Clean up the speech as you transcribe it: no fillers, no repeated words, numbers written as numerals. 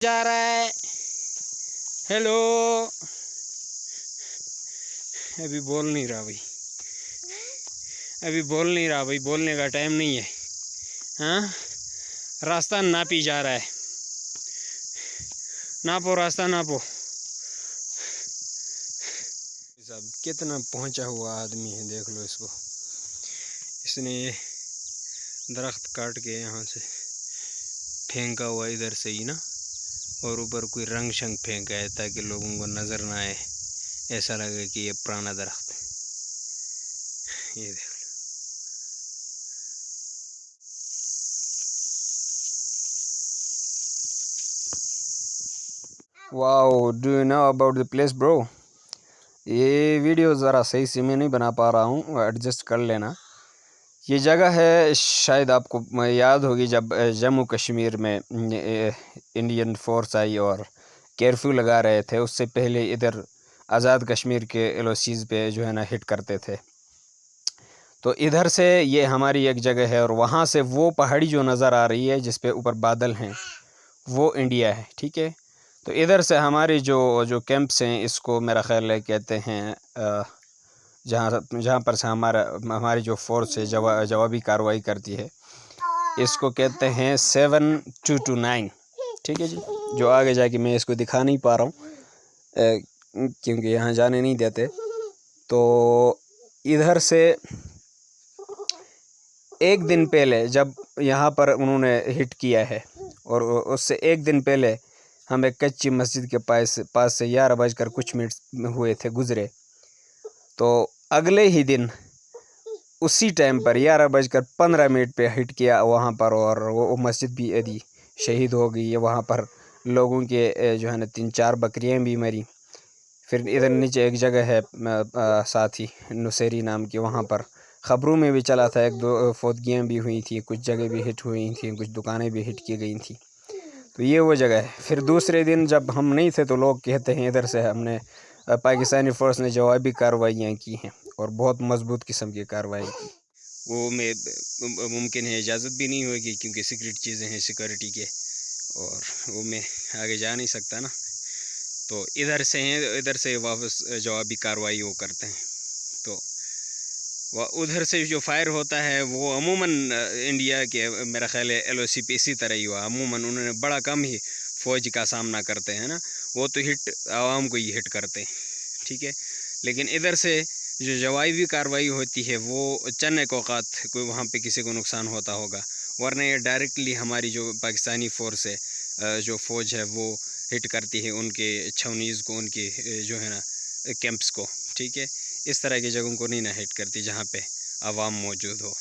जा रहा है। हेलो। अभी बोल नहीं रहा भाई, अभी बोल नहीं रहा भाई, बोलने का टाइम नहीं है। हाँ, रास्ता नापी जा रहा है। नापो रास्ता, नापो। साहब कितना पहुंचा हुआ आदमी है, देख लो इसको। इसने ये दरख्त काट के यहाँ से फेंका हुआ इधर से ही ना, और ऊपर कोई रंग शंग फेंका है ताकि लोगों को नज़र ना आए, ऐसा लगे कि ये पुराना दरख्त है। ये देख लो। Wow, do you know about the place bro? ये वीडियो ज़रा सही से मैं नहीं बना पा रहा हूँ, एडजस्ट कर लेना। ये जगह है, शायद आपको याद होगी, जब जम्मू कश्मीर में इंडियन फोर्स आई और कर्फ्यू लगा रहे थे, उससे पहले इधर आज़ाद कश्मीर के एलओसीज़ पे जो है ना हिट करते थे। तो इधर से ये हमारी एक जगह है, और वहाँ से वो पहाड़ी जो नज़र आ रही है जिस पे ऊपर बादल हैं, वो इंडिया है। ठीक है, तो इधर से हमारी जो कैंप्स हैं, इसको मेरा ख्याल है कहते हैं जहाँ पर से हमारी जो फोर्स है जवाबी कार्रवाई करती है, इसको कहते हैं 7229। ठीक है जी, जो आगे जाके मैं इसको दिखा नहीं पा रहा हूँ क्योंकि यहाँ जाने नहीं देते। तो इधर से एक दिन पहले जब यहाँ पर उन्होंने हिट किया है, और उससे एक दिन पहले हम एक कच्ची मस्जिद के पास से 11:कुछ हुए थे गुज़रे। तो अगले ही दिन उसी टाइम पर 11:15 पे हिट किया वहाँ पर, और वो मस्जिद भी यदि शहीद हो गई है। वहाँ पर लोगों के जो है ना 3-4 बकरियाँ भी मरी। फिर इधर नीचे एक जगह है साथ ही नुसेरी नाम की, वहाँ पर ख़बरों में भी चला था, 1-2 फौतगियाँ भी हुई थी, कुछ जगह भी हिट हुई थी, कुछ दुकानें भी हिट की गई थी। तो ये वो जगह है। फिर दूसरे दिन जब हम नहीं थे, तो लोग कहते हैं इधर से हमने पाकिस्तानी फ़ोर्स ने जवाबी कार्रवाइयाँ की हैं, और बहुत मजबूत किस्म की कार्रवाई की। वो में मुमकिन है इजाज़त भी नहीं होगी, क्योंकि सीक्रेट चीज़ें हैं सिक्योरिटी के, और वो मैं आगे जा नहीं सकता ना। तो इधर से हैं, इधर से वापस जवाबी कार्रवाई वो करते हैं। तो उधर से जो फायर होता है वो अमूमन इंडिया के मेरा ख्याल है एलओसी पे इसी तरह ही हुआ। अमूमन उन्होंने बड़ा कम ही फ़ौज का सामना करते हैं ना, वो तो हिट आवाम को ही हिट करते हैं। ठीक है, लेकिन इधर से जो जवाबी कार्रवाई होती है वो चंद एक औक़ात कोई वहाँ पे किसी को नुकसान होता होगा, वरना ये डायरेक्टली हमारी जो पाकिस्तानी फ़ोर्स है, जो फ़ौज है, वो हिट करती है उनके छावनीज़ को, उनके जो है ना कैंप्स को। ठीक है, इस तरह की जगहों को नहीं ना हिट करती जहाँ पे आवाम मौजूद हो।